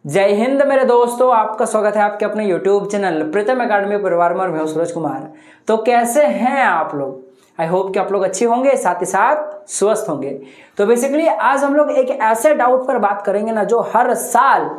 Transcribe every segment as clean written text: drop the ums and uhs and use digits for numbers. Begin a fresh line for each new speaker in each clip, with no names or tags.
जय हिंद मेरे दोस्तों, आपका स्वागत है आपके अपने YouTube चैनल प्रीतम एकेडमी परिवार में। मैं सूरज कुमार। तो कैसे हैं आप लोग? आई होप कि आप लोग अच्छे होंगे, साथ ही साथ स्वस्थ होंगे। तो बेसिकली आज हम लोग एक ऐसे डाउट पर बात करेंगे ना, जो हर साल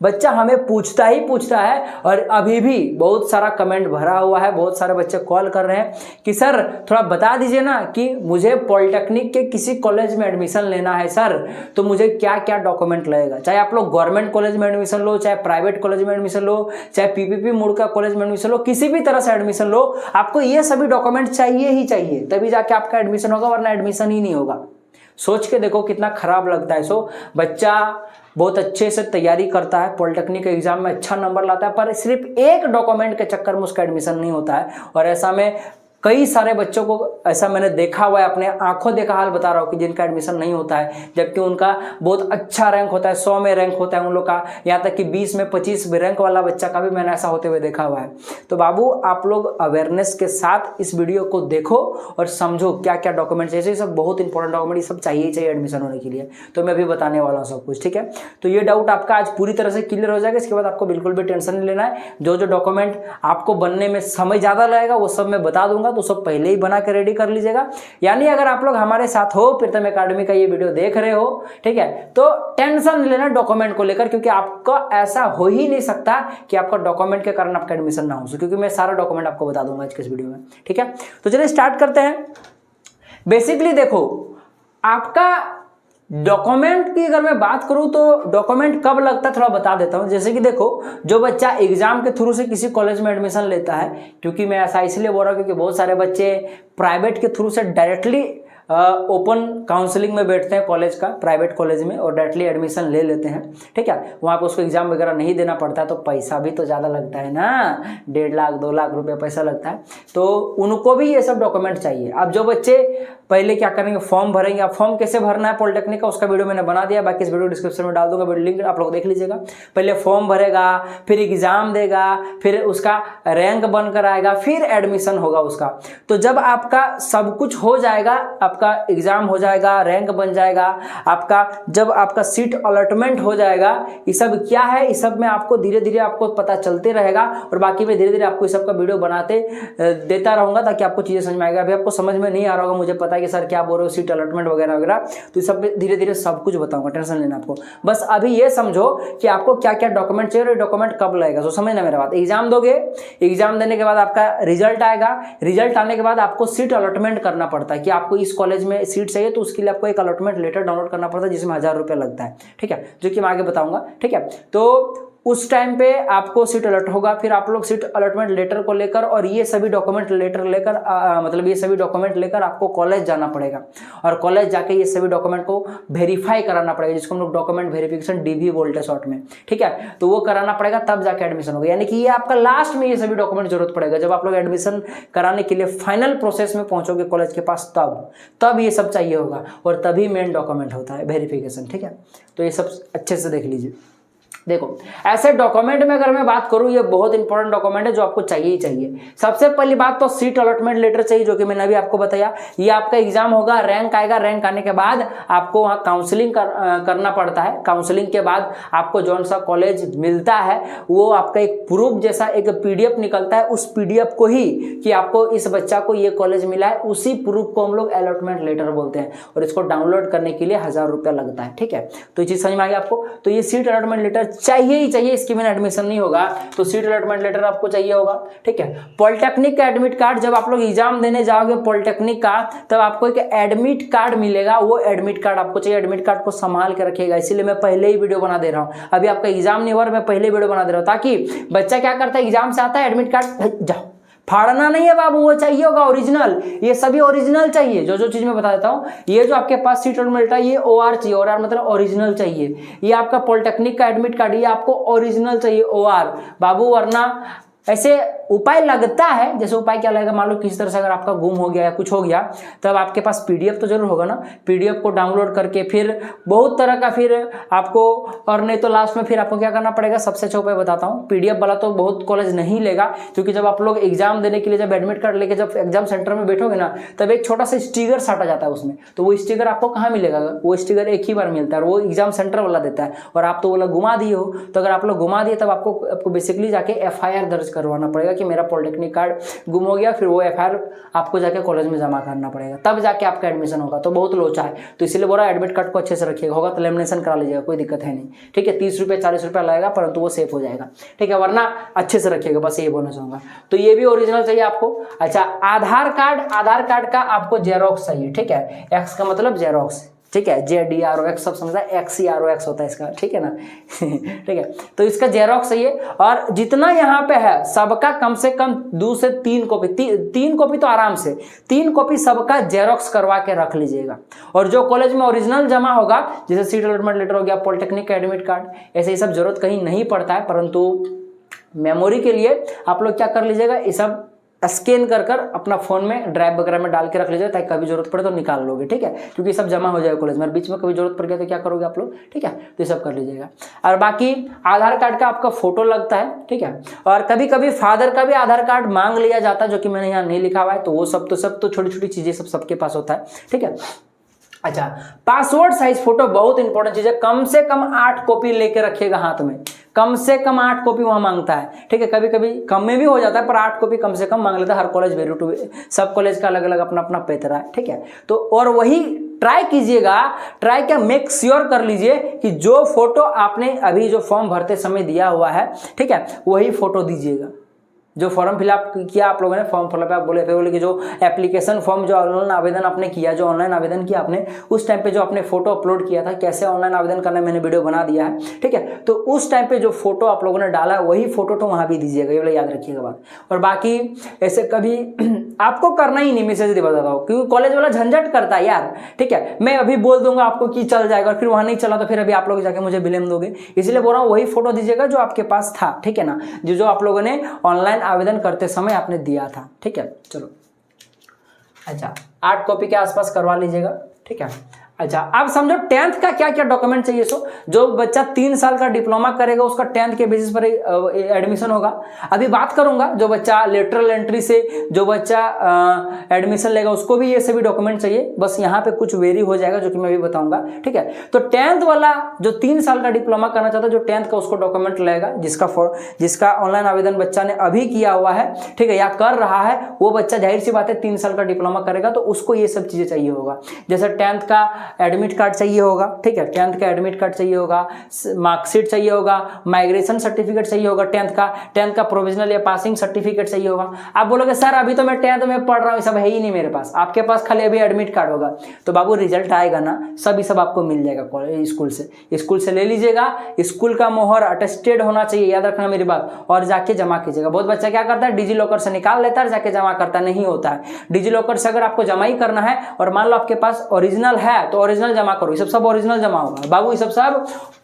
बच्चा हमें पूछता ही पूछता है और अभी भी बहुत सारा कमेंट भरा हुआ है। बहुत सारे बच्चे कॉल कर रहे हैं कि सर थोड़ा बता दीजिए ना कि मुझे पॉलिटेक्निक के किसी कॉलेज में एडमिशन लेना है सर, तो मुझे क्या क्या डॉक्यूमेंट लगेगा। चाहे आप लोग गवर्नमेंट कॉलेज में एडमिशन लो, चाहे प्राइवेट कॉलेज में एडमिशन लो, चाहे पीपीपी मोड का कॉलेज में एडमिशन लो, किसी भी तरह से एडमिशन लो, आपको ये सभी डॉक्यूमेंट चाहिए ही चाहिए, तभी जाके आपका एडमिशन होगा, वरना एडमिशन ही नहीं होगा। सोच के देखो कितना खराब लगता है। सो बच्चा बहुत अच्छे से तैयारी करता है, पॉलिटेक्निक एग्जाम में अच्छा नंबर लाता है, पर सिर्फ एक डॉक्यूमेंट के चक्कर में उसका एडमिशन नहीं होता है। और ऐसा में कई सारे बच्चों को ऐसा मैंने देखा हुआ है, अपने आंखों देखा हाल बता रहा हूँ कि जिनका एडमिशन नहीं होता है, जबकि उनका बहुत अच्छा रैंक होता है, 100 में रैंक होता है उन लोग का, यहाँ तक कि 20 में 25 में रैंक वाला बच्चा का भी मैंने ऐसा होते हुए देखा हुआ है। तो बाबू आप लोग अवेयरनेस के साथ इस वीडियो को देखो और समझो क्या क्या डॉक्यूमेंट्स, ऐसे सब बहुत इंपॉर्टेंट डॉक्यूमेंट ये सब चाहिए ही चाहिए एडमिशन होने के लिए। तो मैं अभी बताने वाला हूँ सब कुछ, ठीक है। तो ये डाउट आपका आज पूरी तरह से क्लियर हो जाएगा। इसके बाद आपको बिल्कुल भी टेंशन नहीं लेना है। जो जो डॉक्यूमेंट आपको बनने में समय ज़्यादा लगेगा वो सब मैं बता दूंगा, तो सब पहले ही बना के रेडी कर लीजिएगा। यानी अगर आप लोग हमारे साथ हो, प्रीतम एकेडमी का ये वीडियो देख रहे हो, ठीक है, तो टेंशन नहीं लेना डॉक्यूमेंट को लेकर, क्योंकि आपका ऐसा हो ही नहीं सकता कि आपका डॉक्यूमेंट के कारण आपका एडमिशन ना हो सके, क्योंकि मैं सारा डॉक्यूमेंट आपको बता दूंगा आज के इस वीडियो में, ठीक है। तो चलिए स्टार्ट करते हैं। बेसिकली देखो, आपका डॉक्यूमेंट की अगर मैं बात करूं तो डॉक्यूमेंट कब लगता है थोड़ा बता देता हूं। जैसे कि देखो, जो बच्चा एग्जाम के थ्रू से किसी कॉलेज में एडमिशन लेता है, क्योंकि मैं ऐसा इसलिए बोल रहा हूं क्योंकि बहुत सारे बच्चे प्राइवेट के थ्रू से डायरेक्टली ओपन काउंसलिंग में बैठते हैं कॉलेज का, प्राइवेट कॉलेज में, और डायरेक्टली एडमिशन ले लेते हैं, ठीक है। वहाँ पर उसको एग्जाम वगैरह नहीं देना पड़ता है, तो पैसा भी तो ज़्यादा लगता है ना, 1.5 लाख 2 लाख रुपये पैसा लगता है। तो उनको भी ये सब डॉक्यूमेंट चाहिए। अब जो बच्चे पहले क्या करेंगे, फॉर्म भरेंगे। अब फॉर्म कैसे भरना है पॉलिटेक्निक का, उसका वीडियो मैंने बना दिया, बाकी इस वीडियो डिस्क्रिप्शन में डाल दूंगा, वीडियो लिंक आप लोग देख लीजिएगा। पहले फॉर्म भरेगा, फिर एग्जाम देगा, फिर उसका रैंक बनकर आएगा, फिर एडमिशन होगा उसका। तो जब आपका सब कुछ हो जाएगा, आपका एग्जाम हो जाएगा, रैंक बन जाएगा आपका, जब आपका सीट अलॉटमेंट हो जाएगा, ये सब क्या है, इस सब में आपको धीरे धीरे आपको पता चलते रहेगा, और बाकी में धीरे धीरे आपको इस सब का वीडियो बनाते देता रहूंगा, ताकि आपको चीजें समझ में आएगा। अभी आपको समझ में नहीं आ रहा होगा, मुझे पता है कि सर क्या बोल रहे हो, सीट अलॉटमेंट वगैरह वगैरह, तो इस सब धीरे धीरे सब कुछ बताऊंगा, टेंशन लेना आपको। बस अभी ये समझो कि आपको क्या क्या डॉक्यूमेंट चाहिए और डॉक्यूमेंट कब लगेगा। तो समझना मेरा बात। एग्जाम दोगे, एग्जाम देने के बाद आपका रिजल्ट आएगा, रिजल्ट आने के बाद आपको सीट अलॉटमेंट करना पड़ता है कि आपको इस कॉलेज में सीट चाहिए, तो उसके लिए आपको एक अलॉटमेंट लेटर डाउनलोड करना पड़ता है, जिसमें 1000 रुपये लगता है, ठीक है, जो कि मैं आगे बताऊंगा, ठीक है। तो उस टाइम पे आपको सीट अलॉट होगा, फिर आप लोग सीट अलॉटमेंट लेटर को लेकर और ये सभी डॉक्यूमेंट लेटर लेकर मतलब ये सभी डॉक्यूमेंट लेकर आपको कॉलेज जाना पड़ेगा, और कॉलेज जाके ये सभी डॉक्यूमेंट को वेरीफाई कराना पड़ेगा, जिसको हम लोग डॉक्यूमेंट वेरिफिकेशन डीवी बोलते हैं शॉर्ट में, ठीक है। तो वो कराना पड़ेगा, तब जाके एडमिशन होगा। यानी कि ये आपका लास्ट में ये सभी डॉक्यूमेंट जरूरत पड़ेगा, जब आप लोग एडमिशन कराने के लिए फाइनल प्रोसेस में पहुंचोगे कॉलेज के पास, तब ये सब चाहिए होगा, और तभी मेन डॉक्यूमेंट होता है वेरिफिकेशन, ठीक है। तो ये सब अच्छे से देख लीजिए। देखो, ऐसे डॉक्यूमेंट में अगर मैं बात करूं, ये बहुत इंपॉर्टेंट डॉक्यूमेंट है जो आपको चाहिए ही चाहिए। सबसे पहली बात तो सीट अलॉटमेंट लेटर चाहिए, जो कि मैंने अभी आपको बताया। ये आपका एग्जाम होगा, रैंक आएगा, रैंक आने के बाद आपको वहाँ काउंसलिंग करना पड़ता है। काउंसलिंग के बाद आपको जौन सा कॉलेज मिलता है, वो आपका एक प्रूफ जैसा एक पीडीएफ निकलता है। उस पीडीएफ को ही कि आपको इस बच्चा को ये कॉलेज मिला है, उसी प्रूफ को हम लोग अलॉटमेंट लेटर बोलते हैं, और इसको डाउनलोड करने के लिए 1000 रुपया लगता है, ठीक है। तो ये चीज समझ में आ गई आपको। तो ये सीट अलॉटमेंट लेटर चाहिए ही चाहिए, इसके बिना एडमिशन नहीं होगा, तो सीट अलॉटमेंट लेटर आपको चाहिए होगा, ठीक है। पॉलिटेक्निक का एडमिट कार्ड, जब आप लोग एग्जाम देने जाओगे पॉलिटेक्निक का, तब आपको एक एडमिट कार्ड मिलेगा, वो एडमिट कार्ड आपको चाहिए। एडमिट कार्ड को संभाल के रखिएगा, इसीलिए मैं पहले ही वीडियो बना दे रहा हूं। अभी आपका एग्जाम नहीं हुआ, मैं पहले वीडियो बना दे रहा हूं, ताकि बच्चा क्या करता है, एग्जाम से आता है, एडमिट कार्ड जाओ, फाड़ना नहीं है बाबू, वो चाहिए होगा ओरिजिनल। ये सभी ओरिजिनल चाहिए, जो जो चीज मैं बता देता हूँ। ये जो आपके पास सीट मिलता है, ये OR चाहिए, OR मतलब ओरिजिनल चाहिए। ये आपका पॉलिटेक्निक का एडमिट कार्ड, ये आपको ओरिजिनल चाहिए, OR बाबू, वरना ऐसे उपाय लगता है। जैसे उपाय क्या लगेगा, मान लो किसी तरह से अगर आपका गुम हो गया या कुछ हो गया, तब आपके पास पीडीएफ तो जरूर होगा ना, पीडीएफ को डाउनलोड करके फिर बहुत तरह का फिर आपको, और नहीं तो लास्ट में फिर आपको क्या करना पड़ेगा, सबसे अच्छा उपाय बताता हूँ। पीडीएफ वाला तो बहुत कॉलेज नहीं लेगा, क्योंकि जब आप लोग एग्जाम देने के लिए जब एडमिट कार्ड लेके जब एग्जाम सेंटर में बैठोगे ना, तब एक छोटा सा स्टिकर साटा जाता है उसमें, तो वो स्टिकर आपको कहाँ मिलेगा, वो स्टिकर एक ही बार मिलता है और वो एग्जाम सेंटर वाला देता है, और आप तो बोला घुमा दिए हो। तो अगर आप लोग घुमा दिए तब आपको बेसिकली जाके एफआईआर दर्ज करवाना पड़ेगा कि मेरा पॉलिटेक्निक कार्ड गुम हो गया, फिर वो एफआईआर आपको जाके कॉलेज में जमा करना पड़ेगा, तब जाके आपका एडमिशन होगा। तो बहुत लोचा है, तो इसीलिए बोला एडमिट कार्ड को अच्छे से रखिएगा, होगा तो लेमिनेशन करा लीजिएगा, कोई दिक्कत है नहीं, ठीक है। 30 रुपये 40 रुपये लगेगा, परंतु वो सेफ हो जाएगा, ठीक है, वरना अच्छे से रखिएगा, बस ये बोलना चाहूँगा। तो ये भी ओरिजिनल चाहिए आपको। अच्छा, आधार कार्ड का आपको जेरोक्स चाहिए, ठीक है, एक्स का मतलब जेरोक्स, ठीक है, JDROX सब समझता है, XEROX होता है इसका, ठीक है ना ठीक है, तो इसका जेरोक्स चाहिए। और जितना यहाँ पे है सबका कम से कम 2 से 3 कॉपी, 3 कॉपी तो आराम से 3 कॉपी सबका जेरोक्स करवा के रख लीजिएगा। और जो कॉलेज में ओरिजिनल जमा होगा, जैसे सीट अलॉटमेंट लेटर हो गया, पॉलिटेक्निक का एडमिट कार्ड, ऐसे ये सब जरूरत कहीं नहीं पड़ता है, परंतु मेमोरी के लिए आप लोग क्या कर लीजिएगा, ये सब स्कैन कर अपना फोन में ड्राइव वगैरह में डाल के रख लीजिए, ताकि कभी जरूरत पड़े तो निकाल लोगे, ठीक है, क्योंकि सब जमा हो जाएगा कॉलेज में, बीच में कभी जरूरत पड़ गया तो क्या करोगे आप लोग, ठीक है, तो ये सब कर लीजिएगा। और बाकी आधार कार्ड का आपका फोटो लगता है, ठीक है, और कभी कभी फादर का भी आधार कार्ड मांग लिया जाता है, जो कि मैंने यहाँ नहीं लिखा हुआ है, तो वो सब तो छोटी छोटी चीजें सबके पास होता है, ठीक है। अच्छा, पासपोर्ट साइज फोटो बहुत इंपॉर्टेंट चीज है, कम से कम 8 कॉपी लेके रखिएगा हाथ में, कम से कम 8 कॉपी वहां मांगता है, ठीक है, कभी कभी कम में भी हो जाता है, पर 8 कॉपी कम से कम मांग लेता है हर कॉलेज, वेरी टू सब कॉलेज का अलग अलग अपना अपना पैतरा है, ठीक है। तो और वही ट्राई कीजिएगा, ट्राई क्या, मेक श्योर कर लीजिए कि जो फोटो आपने अभी जो फॉर्म भरते समय दिया हुआ है, ठीक है, वही फोटो दीजिएगा। जो फॉर्म फिलअप किया आप लोगों ने, फॉर्म फिलअप आप बोले कि जो एप्लीकेशन फॉर्म, जो ऑनलाइन आवेदन आपने किया, जो ऑनलाइन आवेदन किया आपने, उस टाइम पे जो आपने फोटो अपलोड किया था, कैसे ऑनलाइन आवेदन करना, मैंने वीडियो बना दिया है, ठीक है। तो उस टाइम पे जो फोटो आप लोगों ने डाला है वही फोटो तो वहां भी दीजिएगा, ये वाला याद रखिएगा बात। और बाकी ऐसे कभी आपको करना ही नहीं, मैसेज दे बताता हूँ, क्योंकि कॉलेज वाला झंझट करता है यार, ठीक है, मैं अभी बोल दूंगा आपको कि चल जाएगा, और फिर वहां नहीं चला तो फिर अभी आप लोग जाके मुझे ब्लेम दोगे, इसलिए बोल रहा हूँ वही फोटो दीजिएगा जो आपके पास था, ठीक है ना, जो आप लोगों ने ऑनलाइन आवेदन करते समय आपने दिया था, ठीक है। चलो, अच्छा, 8 कॉपी के आसपास करवा लीजिएगा, ठीक है। अच्छा, अब समझो 10th का क्या क्या डॉक्यूमेंट चाहिए। सो जो बच्चा 3 साल का डिप्लोमा करेगा उसका 10th के बेसिस पर एडमिशन होगा। अभी बात करूंगा जो बच्चा लेटरल एंट्री से जो बच्चा एडमिशन लेगा उसको भी ये सभी डॉक्यूमेंट चाहिए, बस यहाँ पे कुछ वेरी हो जाएगा जो कि मैं भी बताऊंगा, ठीक है। तो 10th वाला जो 3 साल का डिप्लोमा करना चाहता है, जो 10th का उसको डॉक्यूमेंट लगेगा, जिसका ऑनलाइन आवेदन बच्चा ने अभी किया हुआ है, ठीक है, या कर रहा है, वो बच्चा जाहिर सी बात है 3 साल का डिप्लोमा करेगा तो उसको ये सब चीजें चाहिए होगा। जैसे 10th का एडमिट कार्ड चाहिए होगा, ठीक है, 10th का एडमिट कार्ड चाहिए होगा, मार्कशीट चाहिए होगा, माइग्रेशन सर्टिफिकेट चाहिए होगा, 10th का प्रोविजनल या पासिंग सर्टिफिकेट चाहिए होगा। आप बोलोगे सर अभी तो मैं 10th में पढ़ रहा हूँ, सब है ही नहीं मेरे पास, आपके पास खाली अभी एडमिट कार्ड होगा। तो बाबू रिजल्ट आएगा ना, सब आपको मिल जाएगा स्कूल से ले लीजिएगा, स्कूल का मोहर अटेस्टेड होना चाहिए, याद रखना मेरी बात, और जाके जमा कीजिएगा। बहुत बच्चा क्या करता है, डिजी लॉकर से निकाल लेता है, जाके जमा करता नहीं होता है। डिजी लॉकर से अगर आपको जमा ही करना है और मान लो आपके पास ओरिजिनल है तो ओरिजिनल जमा करो, ये सब ओरिजिनल जमा होगा बाबू, ये सब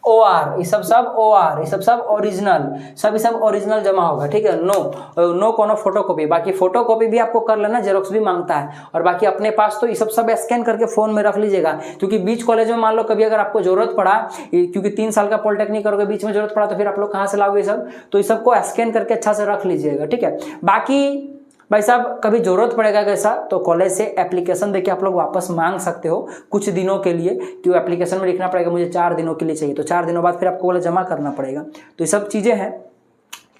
OR, ये सब ओरिजिनल, सब ओरिजिनल जमा होगा, ठीक है। नो कोनो फोटोकॉपी, बाकी फोटोकॉपी भी आपको कर लेना, जेरोक्स भी मांगता है, और बाकी अपने पास तो ये सब स्कैन करके फोन में रख लीजिएगा, क्योंकि बीच कॉलेज में मान लो कभी अगर आपको जरूरत पड़ा, क्योंकि 3 साल का पॉलिटेक्निक करोगे, बीच में जरूरत पड़ा तो फिर आप लोग कहाँ से लाओगे सब, तो ये सबको स्कैन करके अच्छा से रख लीजिएगा, ठीक है। बाकी भाई साहब कभी जरूरत पड़ेगा कैसा तो कॉलेज से एप्लीकेशन देके आप लोग वापस मांग सकते हो कुछ दिनों के लिए, क्यों एप्लीकेशन में लिखना पड़ेगा मुझे 4 दिनों के लिए चाहिए, तो 4 दिनों बाद फिर आपको कॉलेज जमा करना पड़ेगा। तो ये सब चीज़ें हैं,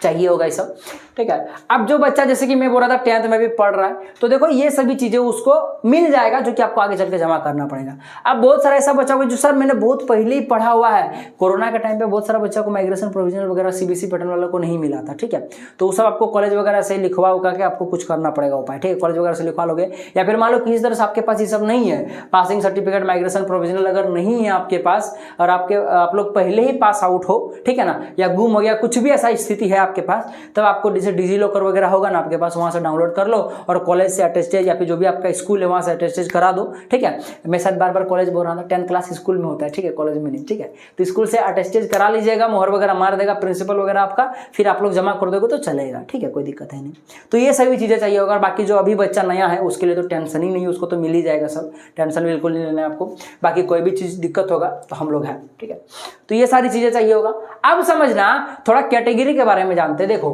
चाहिए होगा ये सब, ठीक है। अब जो बच्चा जैसे कि मैं बोल रहा था 10th में भी पढ़ रहा है, तो देखो ये सभी चीजें उसको मिल जाएगा जो कि आपको आगे चल के जमा करना पड़ेगा। अब बहुत सारा ऐसा बच्चा होगा जो सर मैंने बहुत पहले ही पढ़ा हुआ है, कोरोना के टाइम पे बहुत सारा बच्चा को माइग्रेशन प्रोविजनल वगैरह CBSE पैटर्न वालों को नहीं मिला था, ठीक है। तो वो सब आपको कॉलेज वगैरह से लिखवा उका के आपको कुछ करना पड़ेगा उपाय, ठीक है, कॉलेज वगैरह से लिखवा लोगे। या फिर मान लो किसी तरह से आपके पास ये सब नहीं है, पासिंग सर्टिफिकेट माइग्रेशन प्रोविजनल अगर नहीं है आपके पास और आप लोग पहले ही पास आउट हो, ठीक है ना, या गुम हो गया, कुछ भी ऐसा स्थिति है आपके पास, तब आपको जैसे डिजी लॉकर वगैरह होगा ना आपके पास, वहाँ से डाउनलोड कर लो और कॉलेज से अटेस्टेज या फिर जो भी आपका स्कूल है वहाँ से अटेस्टेज करा दो। ठीक है, मैं शायद बार बार कॉलेज बोल रहा था, 10th क्लास स्कूल में होता है, ठीक है, कॉलेज में नहीं। ठीक है, तो स्कूल से अटेस्टेज करा लीजिएगा, मोहर वगैरह मार देगा प्रिंसिपल वगैरह आपका, फिर आप लोग जमा कर दोगे तो चलेगा। ठीक है, कोई दिक्कत है नहीं। तो ये सभी चीज़ें चाहिए होगा। बाकी जो अभी बच्चा नया है उसके लिए तो टेंशन ही नहीं है, उसको तो मिल ही जाएगा सब, टेंशन बिल्कुल नहीं लेना है आपको। बाकी कोई भी चीज़ दिक्कत होगा तो हम लोग हैं। ठीक है, तो ये सारी चीज़ें चाहिए होगा। अब समझना, थोड़ा कैटेगरी के बारे में जानते हैं। देखो,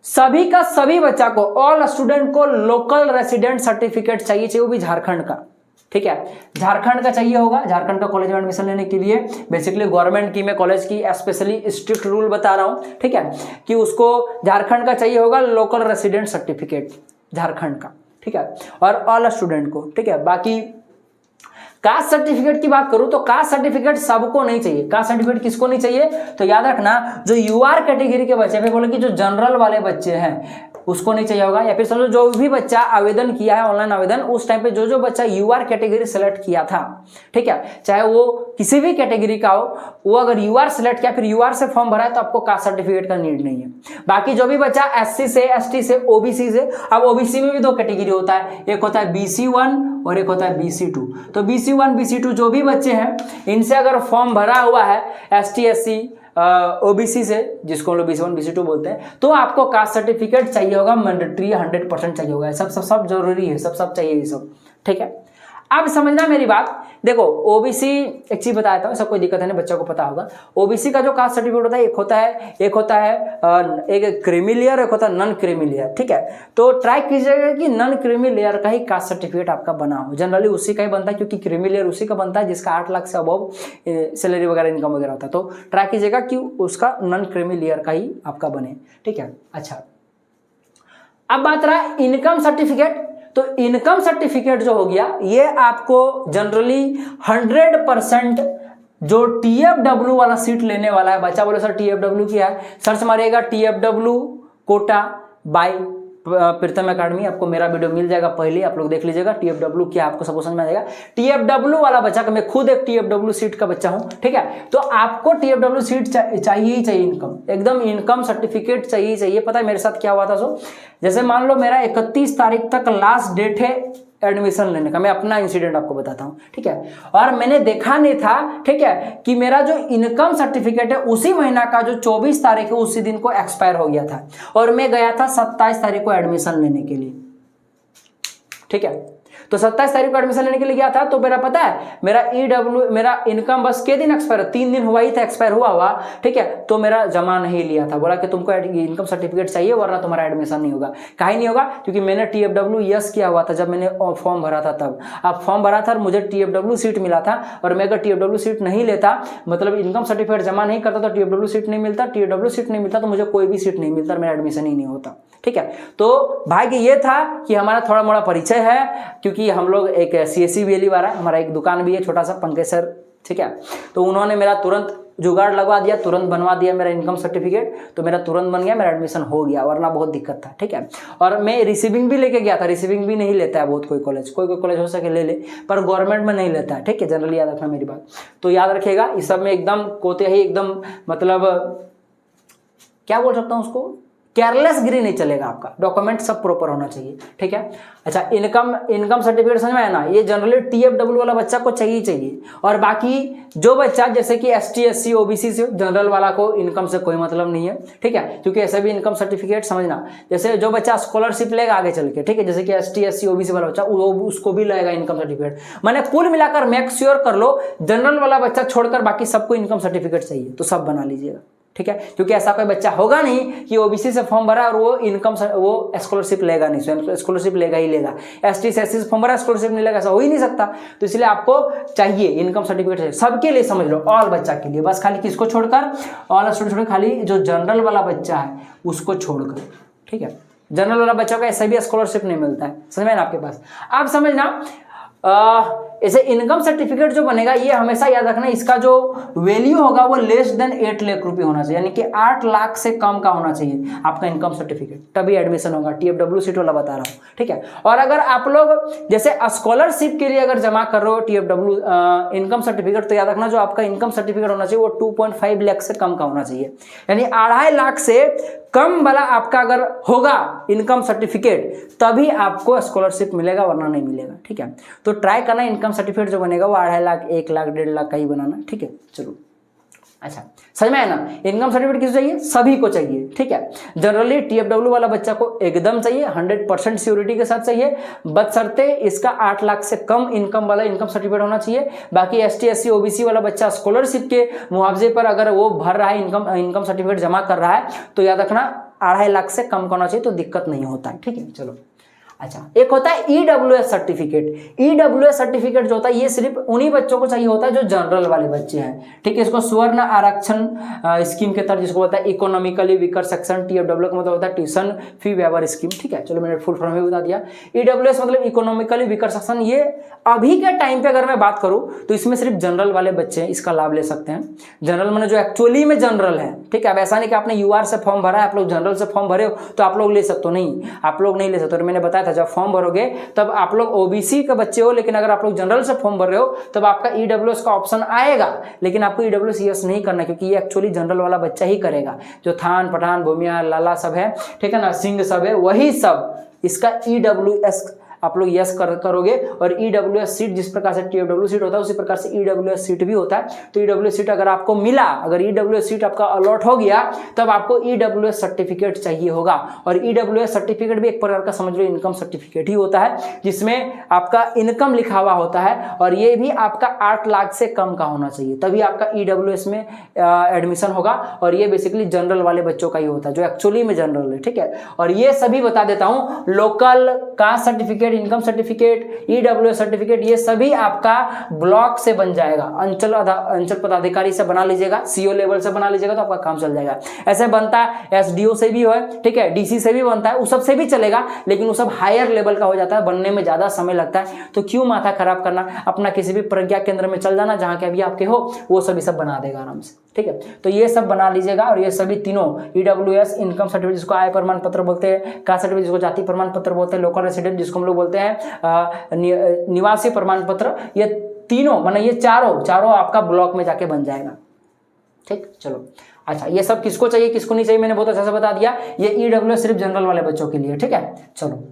सभी का सभी बच्चा को, ऑल स्टूडेंट को लोकल रेसिडेंट सर्टिफिकेट चाहिए, वो भी झारखंड का। ठीक है, झारखंड का चाहिए होगा। झारखंड का कॉलेज में एडमिशन लेने के लिए बेसिकली गवर्नमेंट की, मैं कॉलेज की स्पेशली स्ट्रिक्ट रूल बता रहा हूं। ठीक है, कि उसको झारखंड का चाहिए होगा लोकल रेसिडेंट सर्टिफिकेट, झारखंड का। ठीक है, और ऑल स्टूडेंट को। ठीक है, बाकी कास्ट सर्टिफिकेट की बात करूं तो कास्ट सर्टिफिकेट सबको नहीं चाहिए। कास्ट सर्टिफिकेट किसको नहीं चाहिए, तो याद रखना, जो यूआर कैटेगरी के बच्चे, बोले कि जो जनरल वाले बच्चे हैं उसको नहीं चाहिए होगा। या फिर समझो जो भी बच्चा आवेदन किया है, ऑनलाइन आवेदन, उस टाइम पे जो बच्चा यूआर कैटेगरी सेलेक्ट किया था, ठीक है, चाहे वो किसी भी कैटेगरी का हो, वो अगर यूआर सेलेक्ट किया फिर यूआर से फॉर्म भरा है तो आपको कास्ट सर्टिफिकेट का नीड नहीं है। बाकी जो भी बच्चा एससी से, एसटी से, ओबीसी से, अब ओबीसी में भी दो कैटेगरी होता है, एक होता है BC1 और एक होता है BC2। तो BC1 BC2 जो भी बच्चे हैं, इनसे अगर फॉर्म भरा हुआ है ST SC ओबीसी से, जिसको हम लोग BC1 BC2 बोलते हैं, तो आपको कास्ट सर्टिफिकेट चाहिए होगा, मैंडेटरी 100% चाहिए होगा। सब जरूरी है, सब चाहिए ये सब। ठीक है, अब समझना मेरी बात। देखो, ओबीसी, एक चीज बताया था, सब कोई दिक्कत है नहीं, बच्चों को पता होगा। ओबीसी का जो कास्ट सर्टिफिकेट होता है, एक होता है एक क्रीमी लेयर, एक होता है नॉन क्रीमी लेयर। ठीक है, तो ट्राई कीजिएगा कि नॉन क्रीमी लेयर का ही कास्ट सर्टिफिकेट आपका बना हो। जनरली उसी का ही बनता है, क्योंकि क्रीमी लेयर उसी का बनता है जिसका 8 लाख से अबव सैलरी वगैरह, इनकम वगैरह होता है। तो ट्राई कीजिएगा कि उसका नॉन क्रीमी लेयर का ही आपका बने। ठीक है, अच्छा, अब बात रहा इनकम सर्टिफिकेट। तो इनकम सर्टिफिकेट जो हो गया, ये आपको जनरली 100% जो TFW वाला सीट लेने वाला है बच्चा, बोले सर TFW क्या है, सर्च मारिएगा TFW कोटा बाय प्रीतम एकेडमी, आपको मेरा वीडियो मिल जाएगा, पहले आप लोग देख लीजिएगा TFW क्या, आपको सब समझ में आ जाएगा। TFW वाला बच्चा, मैं खुद एक TFW सीट का बच्चा हूं। ठीक है, तो आपको TFW सीट चाहिए ही चाहिए, इनकम, एकदम इनकम सर्टिफिकेट चाहिए। पता है मेरे साथ क्या हुआ था? सो जैसे मान लो मेरा 31 तारीख तक लास्ट डेट है एडमिशन लेने का, मैं अपना इंसिडेंट आपको बताता हूँ। ठीक है, और मैंने देखा नहीं था, ठीक है, कि मेरा जो इनकम सर्टिफिकेट है उसी महीना का जो 24 तारीख है उसी दिन को एक्सपायर हो गया था, और मैं गया था 27 तारीख को एडमिशन लेने के लिए। ठीक है, तो 27 तारीख को एडमिशन लेने के लिए गया था, तो मेरा पता है मेरा इनकम बस के दिन एक्सपायर, 3 दिन हुआ ही था एक्सपायर हुआ। ठीक है, तो मेरा जमा नहीं लिया था, बोला कि तुमको इनकम सर्टिफिकेट चाहिए वरना तुम्हारा एडमिशन नहीं होगा। काहे नहीं होगा? क्योंकि मैंने TFW यस किया हुआ था जब मैंने फॉर्म भरा था तब। अब फॉर्म भरा था और मुझे TFW सीट मिला था, और मैं अगर TFW सीट नहीं लेता, मतलब इनकम सर्टिफिकेट जमा नहीं करता, तो TFW सीट नहीं मिलता, TFW सीट नहीं मिलता तो मुझे कोई भी सीट नहीं मिलता, मेरा एडमिशन ही नहीं होता। ठीक है, तो भाग्य ये था कि हमारा थोड़ा मोड़ा परिचय है, क्योंकि हम लोग एक CSC BLE वाला, हमारा एक दुकान भी है छोटा सा, पंकज सर। ठीक है, तो उन्होंने मेरा तुरंत जुगाड़ लगवा दिया, तुरंत बनवा दिया मेरा इनकम सर्टिफिकेट, तो मेरा तुरंत बन गया, मेरा एडमिशन हो गया, वरना बहुत दिक्कत था। ठीक है, और मैं रिसीविंग भी लेके गया था, रिसीविंग भी नहीं लेता है बहुत कोई कॉलेज हो सके ले ले, पर गवर्नमेंट में नहीं लेता है। ठीक है, जनरली याद रखना मेरी बात, तो याद रखिएगा इस सब में एकदम कोताही, एकदम मतलब क्या बोल सकता हूँ उसको, केयरलेस गिरी नहीं चलेगा, आपका डॉक्यूमेंट सब प्रॉपर होना चाहिए। ठीक है, अच्छा, इनकम सर्टिफिकेट समझ में आया ना, ये जनरली TFW वाला बच्चा को चाहिए। और बाकी जो बच्चा जैसे कि ST SC OBC से, जनरल वाला को इनकम से कोई मतलब नहीं है। ठीक है, क्योंकि ऐसे भी इनकम सर्टिफिकेट समझना, जैसे जो बच्चा स्कॉलरशिप लेगा आगे चल के, ठीक है, जैसे कि ST SC OBC वाला बच्चा, वो उसको भी लगेगा इनकम सर्टिफिकेट। मैंने कुल मिलाकर मेक श्योर कर लो, जनरल वाला बच्चा छोड़कर बाकी सबको इनकम सर्टिफिकेट चाहिए, तो सब बना लीजिएगा। ठीक है, क्योंकि ऐसा कोई बच्चा होगा नहीं कि ओबीसी से फॉर्म भरा और वो स्कॉलरशिप लेगा नहीं, स्कॉलरशिप लेगा ही लेगा। ST से SC से फॉर्म भरा, स्कॉलरशिप नहीं लेगा, ऐसा हो ही नहीं सकता। तो इसलिए आपको चाहिए इनकम सर्टिफिकेट चाहिए, सबके लिए समझ लो, ऑल बच्चा के लिए, बस खाली किसको छोड़कर, ऑल स्टूडेंट छोड़कर, खाली जो जनरल वाला बच्चा है उसको छोड़कर। ठीक है, जनरल वाला बच्चों का ऐसा भी स्कॉलरशिप नहीं मिलता है, समझ में ना आपके पास। आप समझना ऐसे इनकम सर्टिफिकेट जो बनेगा ये हमेशा याद रखना, इसका जो वैल्यू होगा वो लेस देन 8 लाख रुपये होना चाहिए, यानी कि 8 लाख से कम का होना चाहिए आपका इनकम सर्टिफिकेट, तभी एडमिशन होगा। TFW सीट वाला बता रहा हूँ, ठीक है। और अगर आप लोग जैसे स्कॉलरशिप के लिए अगर जमा कर रहे हो TFW इनकम सर्टिफिकेट, तो याद रखना जो आपका इनकम सर्टिफिकेट होना चाहिए वो 2.5 लाख से कम का होना चाहिए, यानी 2.5 लाख से कम वाला आपका अगर होगा इनकम सर्टिफिकेट तभी आपको स्कॉलरशिप मिलेगा, वरना नहीं मिलेगा, ठीक है। तो ट्राई करना इनकम सर्टिफिकेट जो बनेगा वो 2.5 लाख, 1 लाख, 1.5 लाख का ही बनाना, ठीक है। चलो अच्छा, समझ में आया ना। इनकम सर्टिफिकेट किसको चाहिए? सभी को चाहिए, ठीक है। जनरली TFW वाला बच्चा को एकदम चाहिए, 100% सिक्योरिटी के साथ चाहिए, बशर्ते इसका 8 लाख से कम इनकम वाला इनकम सर्टिफिकेट होना चाहिए। बाकी ST SC OBC वाला बच्चा स्कॉलरशिप के मुआवजे पर अगर वो भर रहा है, इनकम सर्टिफिकेट जमा कर रहा है, तो याद रखना 2.5 लाख से कम का होना चाहिए, तो दिक्कत नहीं होता है, ठीक है। चलो अच्छा, एक होता है EWS सर्टिफिकेट। EWS सर्टिफिकेट जो होता है ये सिर्फ उन्हीं बच्चों को चाहिए होता है जो जनरल वाले बच्चे हैं, ठीक है। इसको स्वर्ण आरक्षण स्कीम के तहत, जिसको बोलता है इकोनॉमिकली वीकर सेक्शन, TFW का मतलब होता है ट्यूशन फी वेवर स्कीम, ठीक है। चलो मैंने फुल फॉर्म में बता दिया। EWS मतलब इकोनॉमिकली वीकर सेक्शन, ये अभी के टाइम पे अगर मैं बात करूं तो इसमें सिर्फ जनरल वाले बच्चे इसका लाभ ले सकते हैं। जनरल मैंने जो एक्चुअली में जनरल है, ठीक है। अब ऐसा नहीं कि आपने UR से फॉर्म भरा है, आप लोग जनरल से फॉर्म भरे हो तो आप लोग ले सकते हो, नहीं, आप लोग नहीं ले सकते। और मैंने बताया था जब फॉर्म भरोगे तब आप लोग OBC के बच्चे हो, लेकिन अगर आप लोग जनरल से फॉर्म भर रहे हो तब आपका EWS का ऑप्शन आएगा, लेकिन आपको EWS यस नहीं करना, क्योंकि ये एक्चुअली जनरल वाला बच्चा ही करेगा। जो थान, पठान, भूमियार, लाला सब है, ठीक है ना, सिंह सब है, वही सब इसका EWS आप लोग यस करोगे। और EWS सीट जिस प्रकार से TFW सीट होता है उसी प्रकार से EWS सीट भी होता है। तो EWS सीट अगर आपको मिला, अगर EWS सीट आपका अलॉट हो गया, तब आपको EWS सर्टिफिकेट चाहिए होगा। और EWS सर्टिफिकेट भी एक प्रकार का समझ लो इनकम सर्टिफिकेट ही होता है, जिसमें आपका इनकम लिखा हुआ होता है, और ये भी आपका 8 लाख से कम का होना चाहिए, तभी आपका EWS में एडमिशन होगा। और ये बेसिकली जनरल वाले बच्चों का ही होता है, जो एक्चुअली में जनरल है, ठीक है। और ये सभी बता देता हूँ, local caste certificate, income certificate, EWS certificate, ये सभी आपका ब्लॉक से बन जाएगा, अंचल पदाधिकारी से बना लीजिएगा, CO लेवल से बना लीजिएगा, तो आपका काम चल जाएगा। ऐसे बनता है SDO से भी है, ठीक है, DC से भी बनता है, उस सब से भी चलेगा, लेकिन वो सब हायर लेवल का हो जाता है, बनने में ज्यादा समय लगता है। तो क्यों माथा खराब करना, अपना किसी भी प्रज्ञा केंद्र में चल जाना, जहां के अभी आपके हो, वो सभी सब बना देगा आराम से, ठीक है। तो ये सब बना लीजिएगा। और ये सभी तीनों EWS इनकम सर्टिफिकेट, जिसको आय प्रमाण पत्र बोलते हैं, कास्ट सर्टिफिकेट जिसको जाति प्रमाण पत्र बोलते हैं, लोकल रेसिडेंट जिसको हम लोग बोलते हैं निवासी प्रमाण पत्र, ये तीनों माने ये चारों आपका ब्लॉक में जाके बन जाएगा, ठीक। चलो अच्छा, ये सब किसको चाहिए किसको नहीं चाहिए मैंने बहुत अच्छा से बता दिया। ये EWS सिर्फ जनरल वाले बच्चों के लिए, ठीक है। चलो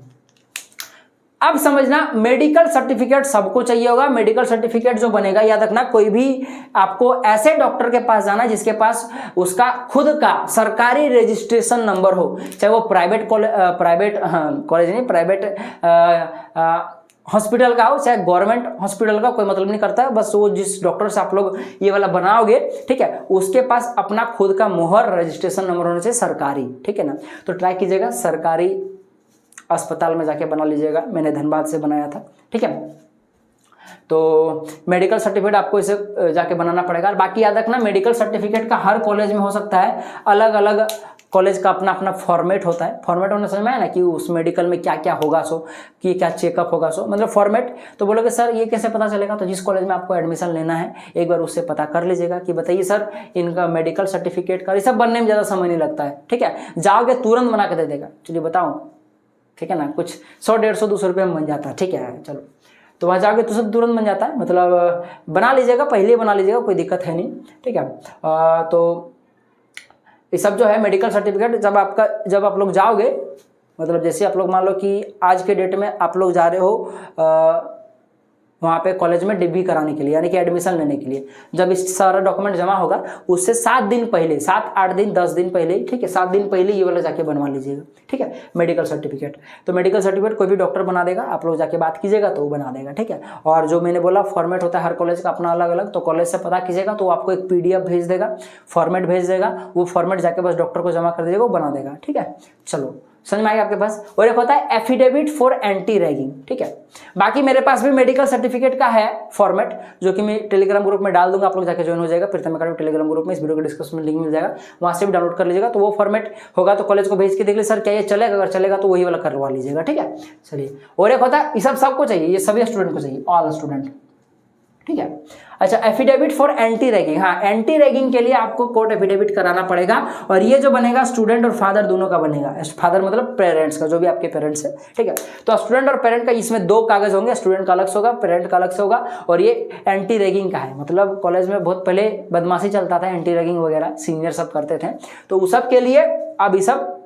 अब समझना, मेडिकल सर्टिफिकेट सबको चाहिए होगा। मेडिकल सर्टिफिकेट जो बनेगा, याद रखना, कोई भी आपको ऐसे डॉक्टर के पास जाना जिसके पास उसका खुद का सरकारी रजिस्ट्रेशन नंबर हो, चाहे वो प्राइवेट कॉलेज नहीं, प्राइवेट हॉस्पिटल का हो, चाहे गवर्नमेंट हॉस्पिटल का, कोई मतलब नहीं करता है। बस वो जिस डॉक्टर से आप लोग ये वाला बनाओगे, ठीक है, उसके पास अपना खुद का मोहर रजिस्ट्रेशन नंबर होना चाहिए सरकारी, ठीक है ना। तो ट्राई कीजिएगा सरकारी अस्पताल में जाके बना लीजिएगा। मैंने धनबाद से बनाया था, ठीक है। तो मेडिकल सर्टिफिकेट आपको इसे जाके बनाना पड़ेगा। बाकी याद रखना, मेडिकल सर्टिफिकेट का हर कॉलेज में हो सकता है, अलग अलग कॉलेज का अपना अपना फॉर्मेट होता है। फॉर्मेट होने समझ में आया ना, कि उस मेडिकल में क्या क्या होगा, सो कि क्या चेकअप होगा, सो मतलब फॉर्मेट। तो बोलोगे सर ये कैसे पता चलेगा, तो जिस कॉलेज में आपको एडमिशन लेना है एक बार उससे पता कर लीजिएगा कि बताइए सर इनका मेडिकल सर्टिफिकेट का, ये सब बनने में ज़्यादा समय नहीं लगता है, ठीक है। जाओगे तुरंत बना के दे देगा, चलिए बताऊँ, ठीक है ना, कुछ 100, 150, 200 रुपये में बन जाता है, ठीक है। चलो तो वहाँ जाके तो सब तुरंत बन जाता है, मतलब बना लीजिएगा, पहले बना लीजिएगा, कोई दिक्कत है नहीं, ठीक है। तो ये सब जो है मेडिकल सर्टिफिकेट, जब आप लोग जाओगे, मतलब जैसे आप लोग मान लो कि आज के डेट में आप लोग जा रहे हो वहाँ पे कॉलेज में डिग्री कराने के लिए, यानी कि एडमिशन लेने के लिए, जब इस सारा डॉक्यूमेंट जमा होगा उससे 7 दिन पहले, 7, 8 दिन, 10 दिन पहले, ठीक है, 7 दिन पहले ये वाला जाके बनवा लीजिएगा, ठीक है, मेडिकल सर्टिफिकेट। तो मेडिकल सर्टिफिकेट कोई भी डॉक्टर बना देगा, आप लोग जाके बात कीजिएगा तो वो बना देगा, ठीक है। और जो मैंने बोला फॉर्मेट होता है हर कॉलेज का अपना अलग अलग, तो कॉलेज से पता कीजिएगा तो वो आपको एक PDF भेज देगा, फॉर्मेट भेज देगा, वो फॉर्मेट जाके बस डॉक्टर को जमा कर दीजिएगा, वो बना देगा, ठीक है। चलो समझ में आएगा आपके पास। और एक होता है एफिडेविट फॉर एंटी रैगिंग, ठीक है। बाकी मेरे पास भी मेडिकल सर्टिफिकेट का है फॉर्मेट, जो कि मैं टेलीग्राम ग्रुप में डाल दूंगा, आप लोग जाके ज्वाइन हो जाएगा प्रीतम अकेडमी टेलीग्राम ग्रुप में, इस वीडियो के डिस्क्रिप्शन में लिंक मिल जाएगा, वहां से भी डाउनलोड कर लीजिएगा। तो वो फॉर्मेट होगा तो कॉलेज को भेज के देख लीजिए सर क्या ये चलेगा, अगर चलेगा तो वही वाला करवा लीजिएगा, ठीक है। चलिए, और एक होता है, ये सब सबको चाहिए, ये सभी स्टूडेंट को चाहिए, ऑल स्टूडेंट, ठीक है। अच्छा, एफिडेविट फॉर एंटी रैगिंग, हाँ एंटी रैगिंग के लिए आपको कोर्ट एफिडेविट कराना पड़ेगा, और ये जो बनेगा स्टूडेंट और फादर दोनों का बनेगा, फादर मतलब पेरेंट्स का, जो भी आपके पेरेंट्स है, ठीक है। तो स्टूडेंट और पेरेंट का इसमें 2 कागज होंगे, स्टूडेंट का अलग से होगा, पेरेंट का अलग से होगा, और ये एंटी रैगिंग का है। मतलब कॉलेज में बहुत पहले बदमाशी चलता था, एंटी रैगिंग वगैरह सीनियर सब करते थे, तो उस सब के लिए अब ये सब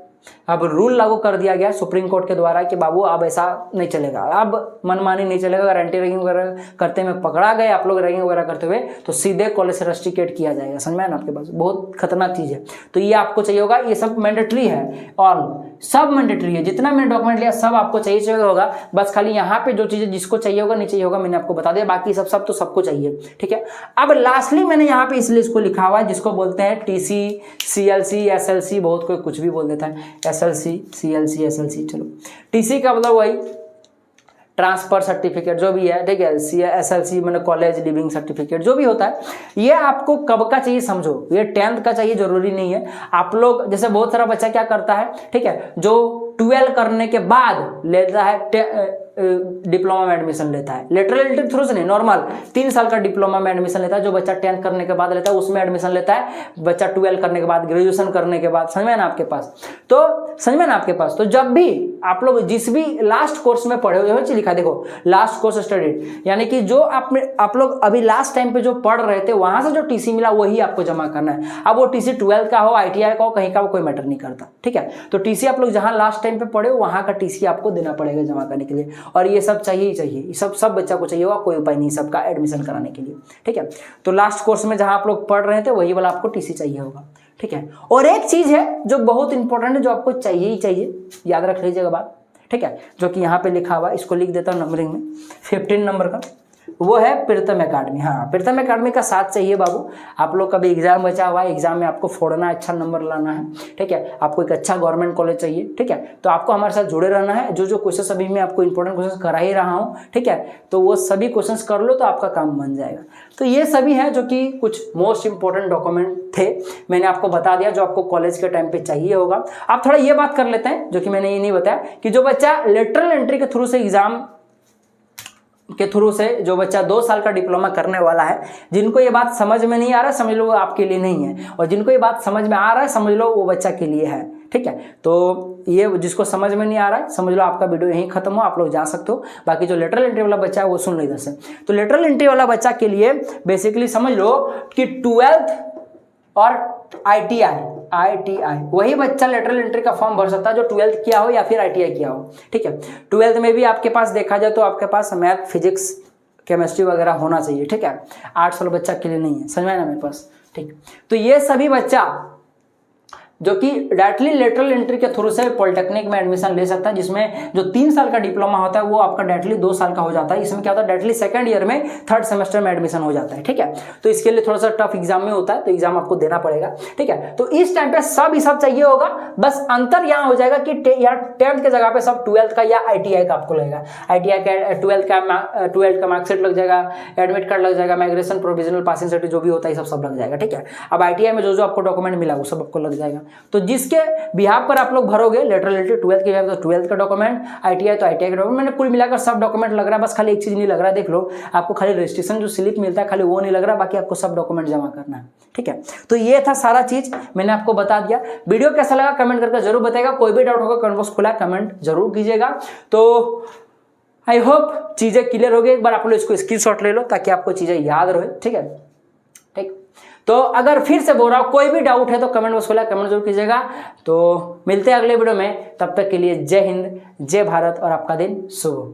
अब रूल लागू कर दिया गया सुप्रीम कोर्ट के द्वारा कि बाबू अब ऐसा नहीं चलेगा, अब मनमानी नहीं चलेगा। अगर एंटी रैगिंग वगैरह करते में पकड़ा गए आप लोग रैगिंग वगैरह करते हुए, तो सीधे कॉलेज से रस्टिकेट किया जाएगा। समझ में आया ना आपके पास, बहुत खतरनाक चीज़ है। तो ये आपको चाहिए होगा, ये सब मैंडेटरी है, ऑल सब मैंडेटरी है, जितना मैंने डॉक्यूमेंट लिया सब आपको चाहिए होगा। बस खाली यहाँ पे जो चीज़ें जिसको चाहिए होगा नहीं चाहिए होगा मैंने आपको बता दिया, बाकी सब तो सबको चाहिए, ठीक है। अब लास्टली मैंने यहाँ पे इसलिए इसको लिखा हुआ है, जिसको बोलते हैं TC, CLC, SLC, बहुत कोई कुछ भी बोल देता है, SLC, CLC, SLC। चलो, TC का मतलब वही ट्रांसफर सर्टिफिकेट जो भी है, ठीक है। SLC मैंने कॉलेज लिविंग सर्टिफिकेट जो भी होता है, ये आपको कब का चाहिए समझो, ये 10th का चाहिए जरूरी नहीं है। आप लोग जैसे बहुत सारा बच्चा क्या करता है, ठीक है, जो 12 करने के बाद लेता है डिप्लोमा में एडमिशन लेता है, लेटरल एंट्री थ्रू से नहीं, नॉर्मल 3 साल का डिप्लोमा में एडमिशन लेता है। जो बच्चा 10th करने के बाद लेता है उसमें एडमिशन लेता है बच्चा 12 करने के बाद, ग्रेजुएशन करने के बाद। समझ में ना आपके पास, तो समझ में ना आपके पास। तो जब भी आप लोग जिस भी लास्ट कोर्स में पढ़े हुए लिखा देखो, लास्ट कोर्स स्टडीड, यानी कि जो आप लोग अभी लास्ट टाइम पे जो पढ़ रहे थे वहां से जो TC मिला वही आपको जमा करना है। अब वो TC 12 का हो, ITI का हो, कहीं का हो, कोई मैटर नहीं करता, ठीक है। तो TC आप लोग जहां लास्ट टाइम पे पढ़े हो वहां का TC आपको देना पड़ेगा जमा करने के लिए, और ये सब चाहिए ही चाहिए, सब बच्चा को चाहिए होगा, कोई उपाय नहीं सबका एडमिशन कराने के लिए, ठीक है। तो लास्ट कोर्स में जहां आप लोग पढ़ रहे थे वही वाला आपको TC चाहिए होगा, ठीक है। और एक चीज है जो बहुत इंपॉर्टेंट है, जो आपको चाहिए ही चाहिए, याद रख लीजिएगा बात, ठीक है, जो कि यहाँ पे लिखा हुआ है, इसको लिख देता हूँ नंबरिंग में, 15 नंबर का, वो है प्रीतम एकेडमी। हाँ, प्रीतम एकेडमी का साथ चाहिए बाबू। आप लोग का भी एग्जाम बचा हुआ है, एग्जाम में आपको फोड़ना, अच्छा नंबर लाना है, ठीक है। आपको एक अच्छा गवर्नमेंट कॉलेज चाहिए, ठीक है। तो आपको हमारे साथ जुड़े रहना है। जो क्वेश्चन अभी मैं आपको इंपॉर्टेंट क्वेश्चन करा ही रहा हूँ, ठीक है, तो वो सभी क्वेश्चन कर लो तो आपका काम बन जाएगा। तो ये सभी है जो कि कुछ मोस्ट इंपॉर्टेंट डॉक्यूमेंट थे, मैंने आपको बता दिया जो आपको कॉलेज के टाइम पे चाहिए होगा। आप थोड़ा ये बात कर लेते हैं जो कि मैंने ये नहीं बताया, कि जो बच्चा लेटरल एंट्री के थ्रू से एग्जाम के थ्रू से जो बच्चा 2 साल का डिप्लोमा करने वाला है, जिनको ये बात समझ में नहीं आ रहा है समझ लो वो आपके लिए नहीं है, और जिनको ये बात समझ में आ रहा है समझ लो वो बच्चा के लिए है, ठीक है। तो ये जिसको समझ में नहीं आ रहा है समझ लो आपका वीडियो यहीं खत्म हो, आप लोग जा सकते हो। बाकी जो लेटरल एंट्री वाला बच्चा है वो सुन लो इधर से। तो लेटरल एंट्री वाला बच्चा के लिए बेसिकली समझ लो कि 12th और ITI वही बच्चा लेटरल एंट्री का फॉर्म भर सकता है जो 12th किया हो या फिर ITI किया हो, ठीक है। 12th में भी आपके पास देखा जाए तो आपके पास मैथ, फिजिक्स, केमिस्ट्री वगैरह होना चाहिए, ठीक है। आर्ट्स वाला बच्चा के लिए नहीं है, समझ में आया ना मेरे पास, ठीक। तो ये सभी बच्चा जो कि डायरेक्टली लेटरल एंट्री के थ्रू से पॉलिटेक्निक में एडमिशन ले सकता है, जिसमें जो 3 साल का डिप्लोमा होता है वो आपका डायरेक्टली 2 साल का हो जाता है। इसमें क्या होता है, डायरेक्टली सेकंड ईयर में 3rd सेमेस्टर में एडमिशन हो जाता है, ठीक है। तो इसके लिए थोड़ा सा टफ एग्जाम में होता है, तो एग्जाम आपको देना पड़ेगा, ठीक है। तो इस टाइम पे सब चाहिए होगा, बस अंतर यहाँ हो जाएगा कि यार 10th के जगह पे सब 12th का या ITI का आपको लगेगा। ITI का 12th का मार्कशीट लग जाएगा, एडमिट कार्ड लग जाएगा, माइग्रेशन प्रोविजनल पासिंग सर्टिफिकेट जो भी होता है सब लग जाएगा, ठीक है। अब ITI में जो आपको डॉक्यूमेंट मिला वो सब आपको लग जाएगा। तो जिसके बिहाफ पर आप लोग भरोगे लेटरल एंट्री 12th के बिहाफ तो 12th का डॉक्यूमेंट, ITI तो ITI का डॉक्यूमेंट, मैंने कुल मिलाकर सब डॉक्यूमेंट लग रहा है। बस खाली एक चीज नहीं लग रहा है, देख लो, आपको खाली रजिस्ट्रेशन जो स्लिप मिलता है खाली वो नहीं लग रहा, बाकी आपको सब डॉक्यूमेंट जमा करना है, ठीक है। तो ये था सारा चीज मैंने आपको बता दिया। वीडियो कैसा लगा कमेंट करके जरूर बताएगा। कोई भी डाउट होगा कमेंट बॉक्स खुला, कमेंट जरूर कीजिएगा। तो आई होप चीजें क्लियर हो गई। एक बार आप लोग इसको स्क्रीनशॉट ले लो ताकि आपको चीजें याद रहे, ठीक है, ठीक। तो अगर फिर से बोल रहा हूं कोई भी डाउट है तो कमेंट बॉक्स खोला, कमेंट जरूर कीजिएगा। तो मिलते हैं अगले वीडियो में, तब तक के लिए जय हिंद, जय भारत और आपका दिन शुभ हो।